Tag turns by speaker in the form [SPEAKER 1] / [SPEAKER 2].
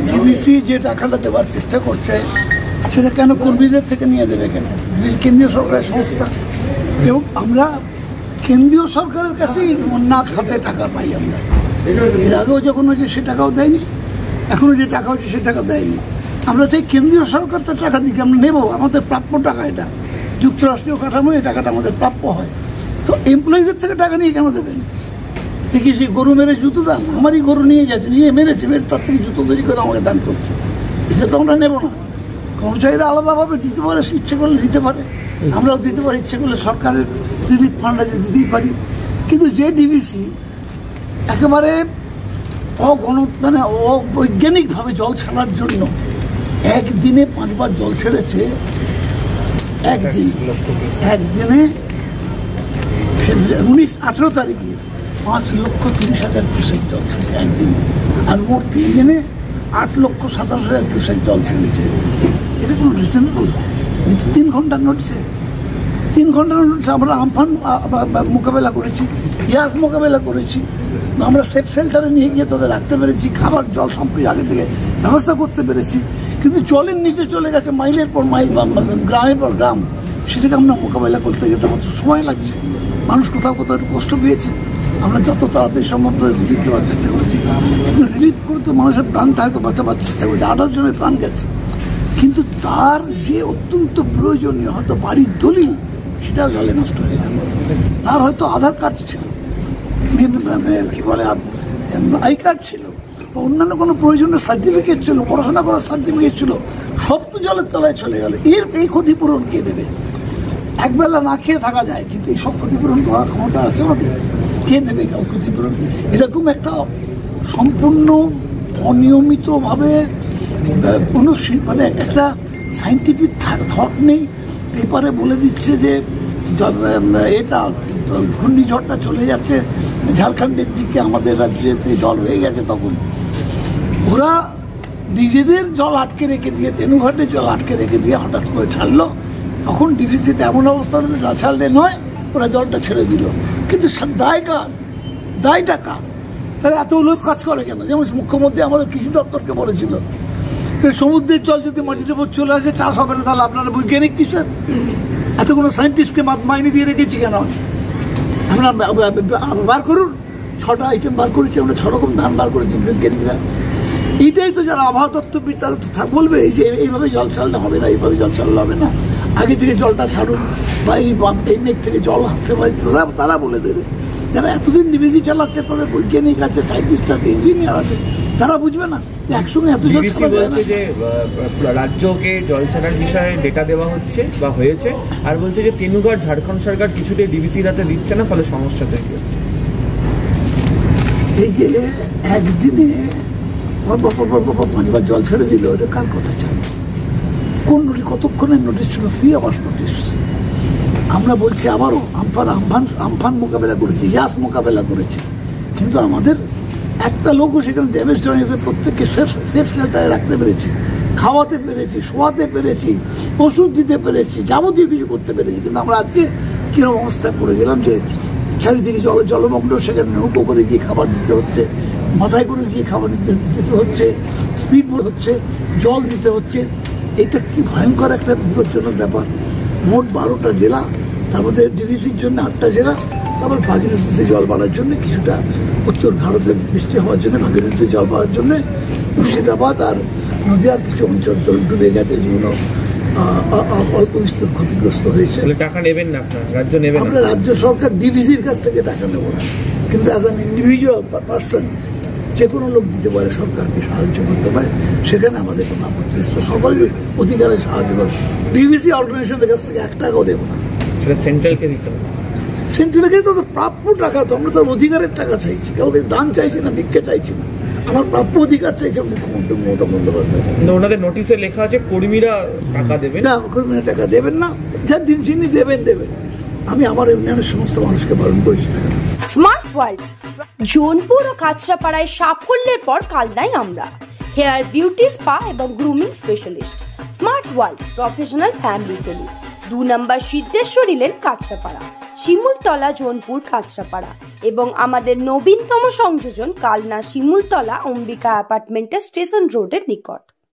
[SPEAKER 1] DVC যে টাকাটা দেওয়ার চেষ্টা করছে সেটা কেন কর্মীদের থেকে নিয়ে দেবে কেন? ডিভিসি কেন্দ্রীয় সরকারের সংস্থা, এবং আমরা কেন্দ্রীয় সরকারের কাছেই না খাতে টাকা পাই। আমরা এর আগেও যখন হয়েছে সে টাকাও দেয়নি, এখনও যে টাকা হচ্ছে সে টাকা দেয়নি। আমরা চাই কেন্দ্রীয় সরকার তার টাকা দিকে আমরা নেব, আমাদের প্রাপ্য টাকা, এটা যুক্তরাষ্ট্রীয় কাঠামো, এই টাকাটা আমাদের প্রাপ্য হয়। তো এমপ্লয়িদের থেকে টাকা নিয়ে কেন দেবেন? দেখি সেই গরু মেরে জুতো দান, আমারই গরু নিয়ে গেছে, নিয়ে মেরেছে, মেরে তার থেকে জুতো তৈরি করে আমাকে দান করছে, এটা তো আমরা নেব না। কর্মচারীরা আলাদাভাবে দিতে পারে, ইচ্ছে করলে দিতে পারে, আমরাও দিতে পারি, ইচ্ছে করলে সরকারের রিলিফ ফান্ডে দিতেই পারি। কিন্তু যে ডিভিসি একেবারে মানে অবৈজ্ঞানিকভাবে জল ছাড়ার জন্য একদিনে 5 বার জল ছেড়েছে, একদিনে 18 তারিখে 5,30,000 কিউসেক জল ছেড়েছে একদিনে, আর মোট 3 দিনে 8,27,000 কিউসেক জল ছেড়েছে। এটা কোনো রিজনেবল? 3 ঘন্টার নোটিসে, 3 ঘন্টার নোটিসে আমরা আমফান মোকাবেলা করেছি, ইয়াস মোকাবেলা করেছি, আমরা সেফ শেল্টারে নিয়ে গিয়ে তাদের রাখতে পেরেছি, খাবার জল সম্পূর্ণ আগে থেকে ব্যবস্থা করতে পেরেছি। কিন্তু জলের নিচে চলে গেছে মাইলের পর মাইল, গ্রামের পর গ্রাম, সেটাকে আমরা মোকাবেলা করতে গেলে আমাদের সময় লাগছে। মানুষ কোথাও কোথাও কষ্ট পেয়েছে, আমরা যত তাড়াতাড়ি সম্ভব রিলিফ দেওয়ার চেষ্টা করেছি। কিন্তু রিলিফ করতে মানুষের প্রাণটা হয়তো বাঁচাবার চেষ্টা করেছে, 18 জনের প্রাণ গেছে। কিন্তু তার যে অত্যন্ত প্রয়োজনীয় হয়তো বাড়ির দলিল, সেটাও জলে নষ্ট হয়ে গেল। তার হয়তো আধার কার্ড ছিল, কি বলে আই কার্ড ছিল, অন্যান্য কোনো প্রয়োজনীয় সার্টিফিকেট ছিল, পড়াশোনা করার সার্টিফিকেট ছিল, সব তো জলের তলায় চলে গেল। এই ক্ষতিপূরণ কে দেবে? একবেলা না খেয়ে থাকা যায়, কিন্তু এই সব ক্ষতিপূরণ করার ক্ষমতা আছে আমাদের? কে দেবে ক্ষতিপূরণ? এরকম একটা সম্পূর্ণ অনিয়মিতভাবে কোনো মানে একটা সাইন্টিফিক থট নেই। পেপারে বলে দিচ্ছে যে এটা ঘূর্ণিঝড়টা চলে যাচ্ছে ঝাড়খণ্ডের দিকে, আমাদের রাজ্যেতে জল হয়ে গেছে। তখন ওরা নিজেদের জল আটকে রেখে দিয়ে, তেনুঘাটে জল আটকে রেখে দিয়ে হঠাৎ করে ছাড়লো। তখন ডিভিসিতে এমন অবস্থা হলো না ছাড়লে নয়, ওরা জলটা ছেড়ে দিল। কিন্তু দায়টা কার? তাহলে এত লোক কাজ করে কেন? যেমন মুখ্যমন্ত্রী আমাদের কৃষি দপ্তরকে বলেছিল সমুদ্রের জল যদি মাটির উপর চলে আসে চাষ হবে না, তাহলে আপনারা বৈজ্ঞানিক কিসের? এত কোনো সায়েন্টিস্টকে মাইনে দিয়ে রেখেছি কেন? আমরা বার করুন, 6টা আইটেম বার করেছি আমরা, 6 রকম ধান বার করেছি বৈজ্ঞানিকরা। এইটাই তো যারা আবহাওয়া তত্ত্ববিদ তারা তো বলবে যে এইভাবে জল ছাড়লে হবে না, এইভাবে জল ছাড়লে হবে না, আগে থেকে জলটা ছাড়ুন, বা এই মেঘ থেকে জল আসতে পারে, তারা বলে দেবে। যারা এতদিন ডিভিসি চালাচ্ছে তাদের বৈজ্ঞানিক আছে, সায়েন্টিস্ট আছে, ইঞ্জিনিয়ার আছে, তারা বুঝবে না একসঙ্গে এত জল ছাড়া যায় না।
[SPEAKER 2] যে রাজ্যকে জল ছাড়ার বিষয়ে ডেটা দেওয়া হচ্ছে বা হয়েছে, আর বলছে যে তেনুঘাট ঝাড়খণ্ড সরকার কিছুতেই ডিভিসির হাতে দিচ্ছে না, ফলে সমস্যা তৈরি হচ্ছে।
[SPEAKER 1] এই যে একদিনে 5 বার জল ছেড়ে দিল, এটা কার কথা ছিল? কোন নোটিশ, কতক্ষণের নোটিশ ছিল? 3 আওয়ার্স নোটিশ। আমরা বলছি আবারও আমফান মোকাবেলা করেছি, ইয়াস মোকাবেলা করেছি, কিন্তু আমাদের একটা লোকও সেখানে ড্যামেজ হয়নি। প্রত্যেককে সেফ শেল্টারে রাখতে পেরেছি, খাওয়াতে পেরেছি, শোয়াতে পেরেছি, ওষুধ দিতে পেরেছি, যাবতীয় কিছু করতে পেরেছি। কিন্তু আমরা আজকে কিরকম অবস্থায় পড়ে গেলাম যে চারিদিকে জলমগ্ন, সেখানে নৌকো করে গিয়ে খাবার দিতে হচ্ছে, মাথায় করে গিয়ে খাবার দিতে হচ্ছে, স্পিড বোট হচ্ছে, জল দিতে হচ্ছে। এটা কি ভয়ঙ্কর একটা বিপজ্জনক ব্যাপার। মোট 12টা জেলা, তার মধ্যে ডিভিসির জন্য 8টা জেলা, তারপর ভাগীরথীতে জল বাড়ার জন্য কিছুটা, উত্তর ভারতে বৃষ্টি হওয়ার জন্য ভাগীরথীতে জল বাড়ার জন্য মুর্শিদাবাদ আর নদীয়ার কিছু অঞ্চল ডুবে গেছে, যেগুলো অল্প বিস্তর ক্ষতিগ্রস্ত হয়েছে।
[SPEAKER 2] টাকা নেবেন না আপনার রাজ্য? নেবেন
[SPEAKER 1] আমরা রাজ্য সরকার ডিভিসির কাছ থেকে টাকা নেব না, কিন্তু অ্যাজ অ্যান ইন্ডিভিজুয়াল পার্সন যে কোনো লোক দিতে পারে, সরকারকে সাহায্য করতে পারে, সেখানে আমাদের কোনো আপত্তি নেই। সবাই অধিকারে সাহায্য করে, ডিভিসি অর্গানাইজেশনের কাছ থেকে 1 টাকাও দেবো না।
[SPEAKER 2] সেটা সেন্ট্রালকে দিতে হবে।
[SPEAKER 1] সেন্ট্রালকে তো প্রাপ্য টাকা, তো আমরা তার অধিকারের টাকা চাইছি, কাউকে দান চাইছি না, ভিক্ষা চাইছি না, আমার প্রাপ্য অধিকার চাইছে মুখ্যমন্ত্রী মমতা বন্দ্যোপাধ্যায়।
[SPEAKER 2] ওনাদের নোটিশে লেখা আছে কর্মীরা টাকা দেবেন না,
[SPEAKER 1] কর্মীরা টাকা দেবেন না, যা দিন যিনি দেবেন। আমি আমার ইউনিয়নের সমস্ত মানুষকে বারণ করেছি।
[SPEAKER 3] স্মার্ট ওয়ার্ল্ড জোনপুর ও কাঁচরাপাড়ায় সাফল্যের পর কালনায় আমরা হেয়ার বিউটি স্পা এবং grooming specialist. Smart world professional family salon, 2 number Siddheshwari lane, Kanchrapara. Shimultala, Jonpur, Kanchrapara এবং আমাদের নবীনতম সংযোজন কালনা, শিমুলতলা, অম্বিকা অ্যাপার্টমেন্টের স্টেশন রোডের নিকট।